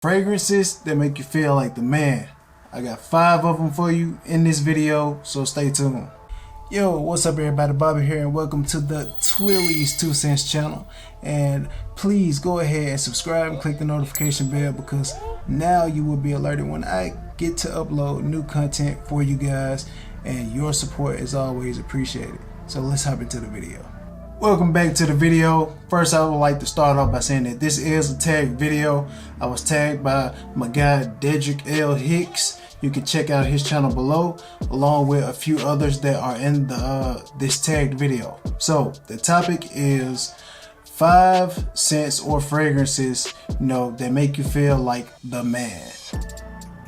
Fragrances that make you feel like the man. I got 5 of them for you in this video, so stay tuned. Yo, what's up everybody, Bobby here, and welcome to the Twilley'S 2 cents channel. And please go ahead and subscribe and click the notification bell, because now you will be alerted when I get to upload new content for you guys, and your support is always appreciated. So let's hop into the video. Welcome back to the video. First, I would like to start off by saying that this is a tagged video. I was tagged by my guy Dedrick L. Hicks. You can check out his channel below, along with a few others that are in the this tagged video. So the topic is 5 scents or fragrances, that make you feel like the man.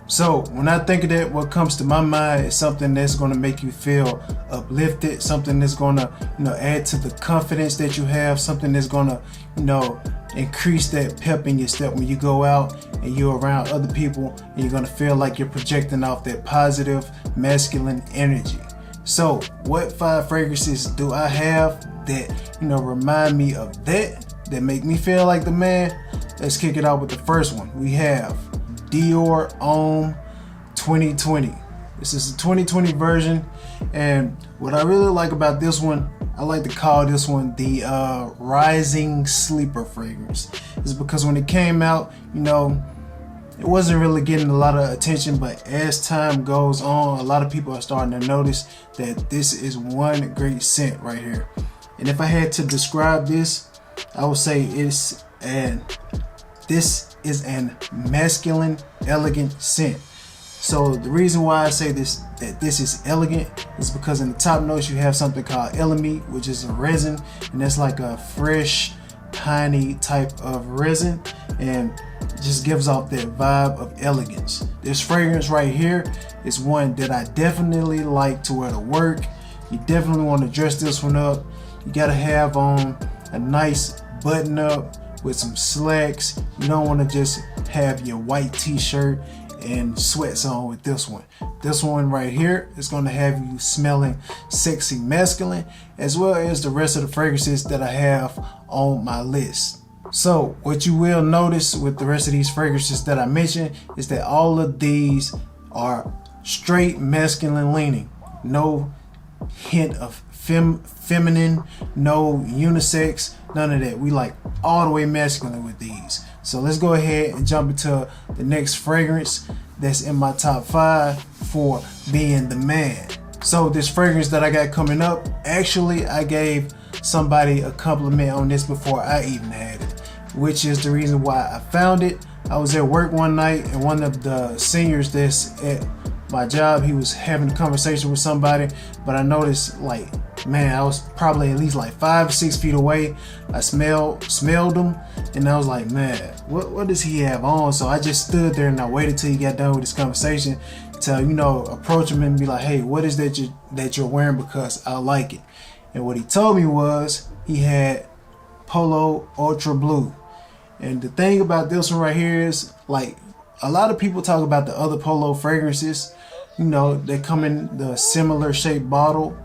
So when I think of that, what comes to my mind is something that's going to make you feel uplifted, something that's going to add to the confidence that you have, something that's going to increase that pep in your step when you go out and you're around other people, and you're going to feel like you're projecting off that positive masculine energy. So what 5 fragrances do I have that remind me of that make me feel like the man? Let's kick it out with the first one. We have Dior Homme 2020. This is the 2020 version, and what I really like about this one, I like to call this one the rising sleeper fragrance. Is because when it came out, it wasn't really getting a lot of attention, but as time goes on, a lot of people are starting to notice that this is one great scent right here. And if I had to describe this, I would say this is an masculine, elegant scent. So the reason why I say that this is elegant is because in the top notes you have something called Elysium, which is a resin, and that's like a fresh, piney type of resin, and it just gives off that vibe of elegance. This fragrance right here is one that I definitely like to wear to work. You definitely want to dress this one up. You gotta have on a nice button up with some slacks. You don't want to just have your white t-shirt and sweats on with this one. This one right here is going to have you smelling sexy masculine, as well as the rest of the fragrances that I have on my list. So what you will notice with the rest of these fragrances that I mentioned is that all of these are straight masculine leaning. No hint of feminine, no unisex, none of that. We like all the way masculine with these. So let's go ahead and jump into the next fragrance that's in my top 5 for being the man. So this fragrance that I got coming up, actually I gave somebody a compliment on this before I even had it, which is the reason why I found it. I was at work one night, and one of the seniors that's at my job, he was having a conversation with somebody, but I noticed, I was probably at least 5 or 6 feet away. I smelled him, and I was like, man, what does he have on? So I just stood there and I waited till he got done with this conversation to approach him and be like, hey, what is that you're wearing, because I like it. And what he told me was he had Polo Ultra Blue. And the thing about this one right here is, a lot of people talk about the other Polo fragrances, they come in the similar shaped bottle,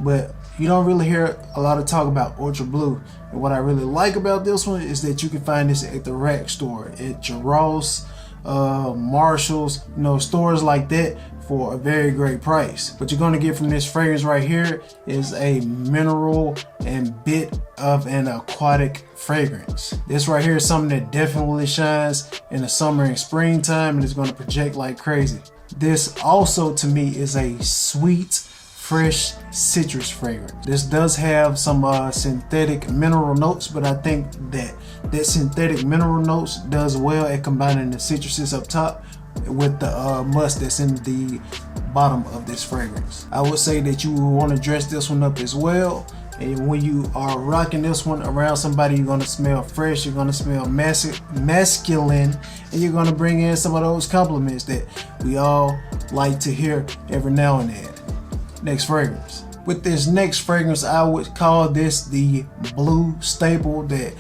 but you don't really hear a lot of talk about Ultra Blue. And what I really like about this one is that you can find this at the rack store, at your Ross, Marshalls, stores like that, for a very great price. What you're going to get from this fragrance right here is a mineral and bit of an aquatic fragrance. This right here is something that definitely shines in the summer and springtime, and it's going to project like crazy. This also, to me, is a sweet, fresh citrus fragrance. This does have some synthetic mineral notes, but I think that synthetic mineral notes does well at combining the citruses up top with the musk that's in the bottom of this fragrance. I would say that you want to dress this one up as well, and when you are rocking this one around somebody, you're going to smell fresh, you're going to smell masculine, and you're going to bring in some of those compliments that we all like to hear every now and then. Next fragrance. With this next fragrance, I would call this the blue staple that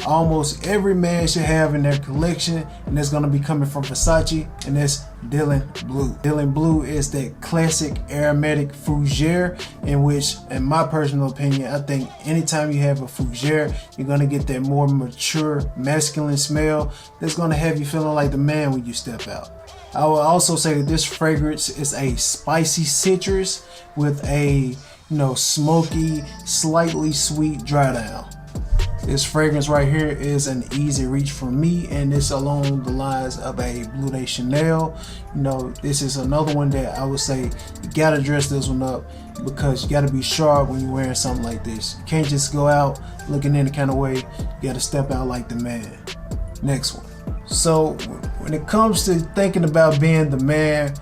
almost every man should have in their collection, and it's gonna be coming from Versace, and that's Dylan Blue. Dylan Blue is that classic aromatic fougere, in which, in my personal opinion, I think anytime you have a fougere, you're gonna get that more mature, masculine smell that's gonna have you feeling like the man when you step out. I will also say that this fragrance is a spicy citrus with a smoky, slightly sweet dry down. This fragrance right here is an easy reach for me, and it's along the lines of a Bleu de Chanel. This is another one that I would say you gotta dress this one up, because you gotta be sharp when you're wearing something like this. You can't just go out looking any kind of way. You gotta step out like the man. Next one. So when it comes to thinking about being the man,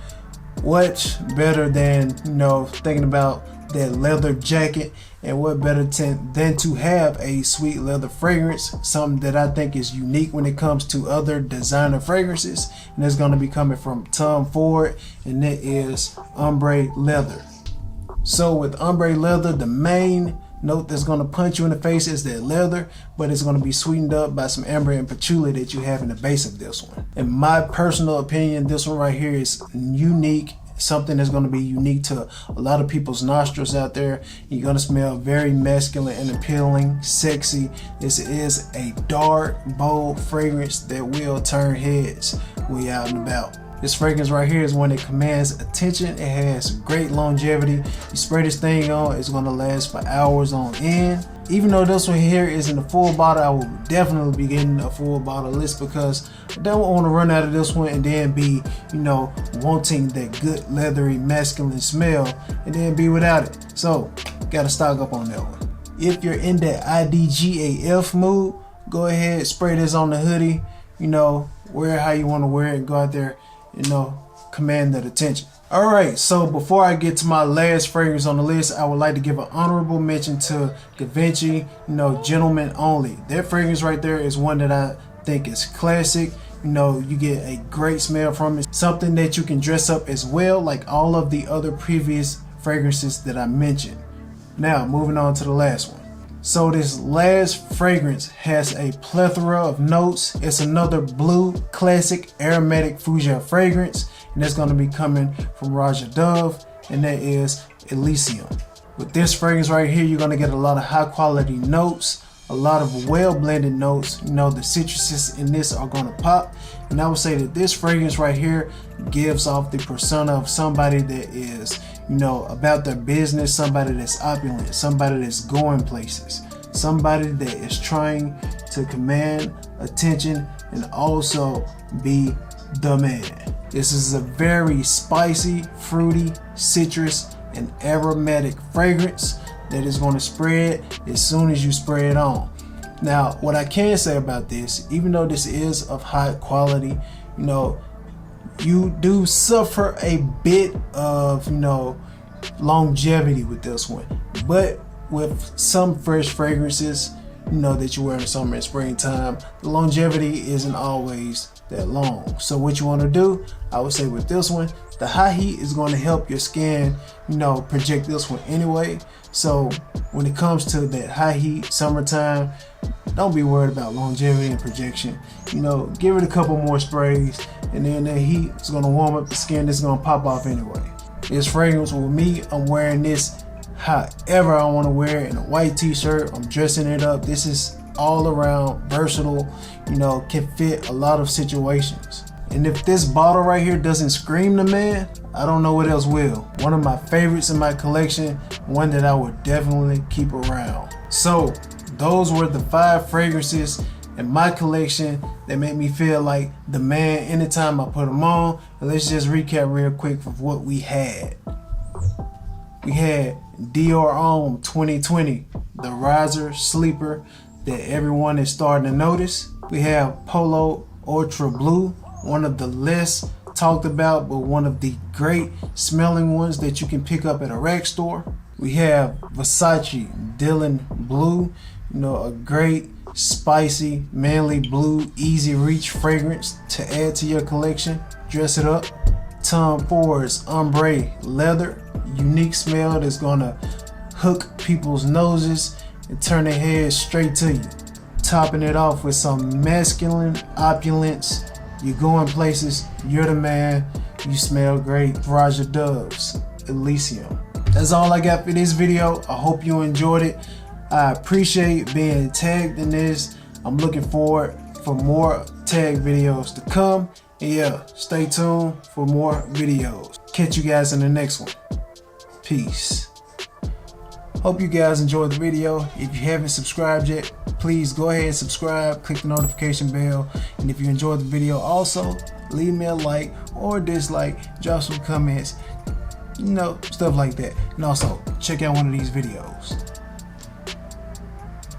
what better than thinking about that leather jacket, and what better than to have a sweet leather fragrance, something that I think is unique when it comes to other designer fragrances, and it's going to be coming from Tom Ford, and that is Ombre leather. So with Ombre leather, the main note that's going to punch you in the face is that leather, but it's going to be sweetened up by some amber and patchouli that you have in the base of this one. In my personal opinion, this one right here is unique, something that's going to be unique to a lot of people's nostrils out there. You're going to smell very masculine and appealing, sexy. This is a dark, bold fragrance that will turn heads when you're out and about. This fragrance right here is one that commands attention. It has great longevity. You spray this thing on, it's going to last for hours on end. Even though this one here isn't a full bottle, I will definitely be getting a full bottle of this, because I don't want to run out of this one and then be, wanting that good leathery masculine smell and then be without it. So, gotta stock up on that one. If you're in that IDGAF mood, go ahead, spray this on the hoodie. Wear it how you want to wear it. Go out there, command that attention. Alright, so before I get to my last fragrance on the list, I would like to give an honorable mention to Givenchy, Gentlemen Only. That fragrance right there is one that I think is classic. You get a great smell from it. Something that you can dress up as well, like all of the other previous fragrances that I mentioned. Now, moving on to the last one. So this last fragrance has a plethora of notes. It's another blue classic aromatic fougere fragrance, and that's going to be coming from Raja Dove, and that is Elysium. With this fragrance right here, you're going to get a lot of high quality notes, a lot of well blended notes. The citruses in this are going to pop, and I would say that this fragrance right here gives off the persona of somebody that is about their business, somebody that's opulent, somebody that's going places, somebody that is trying to command attention and also be the man. This is a very spicy, fruity, citrus, and aromatic fragrance that is going to spread as soon as you spray it on. Now, what I can say about this, even though this is of high quality, you do suffer a bit of, longevity with this one. But with some fresh fragrances, that you wear in summer and springtime, the longevity isn't always that long. So what you want to do, I would say with this one, the high heat is going to help your skin, project this one anyway. So when it comes to that high heat, summertime, don't be worried about longevity and projection. Give it a couple more sprays, and then that heat is going to warm up the skin. It's going to pop off anyway. This fragrance with me, I'm wearing this however I want to wear it, in a white t-shirt. I'm dressing it up. This is all around versatile, can fit a lot of situations. And if this bottle right here doesn't scream the man, I don't know what else will. One of my favorites in my collection, one that I would definitely keep around. So those were the 5 fragrances in my collection that make me feel like the man anytime I put them on. And let's just recap real quick of what we had. We had Dior Homme 2020, the riser sleeper that everyone is starting to notice. We have Polo Ultra Blue, one of the less talked about but one of the great smelling ones that you can pick up at a rack store. We have Versace Dylan Blue, a great spicy manly blue easy reach fragrance to add to your collection. Dress it up. Tom Ford's Ombre leather, unique smell that's gonna hook people's noses and turn their heads straight to you. topping it off with some masculine opulence. You're going places, you're the man, you smell great. Raja Doves, Elysium. That's all I got for this video. I hope you enjoyed it. I appreciate being tagged in this. I'm looking forward for more tag videos to come. And yeah, stay tuned for more videos. Catch you guys in the next one. Peace. Hope you guys enjoyed the video. If you haven't subscribed yet, please go ahead and subscribe, click the notification bell. And if you enjoyed the video also, leave me a like or a dislike, drop some comments, you know, stuff like that. And also, check out one of these videos.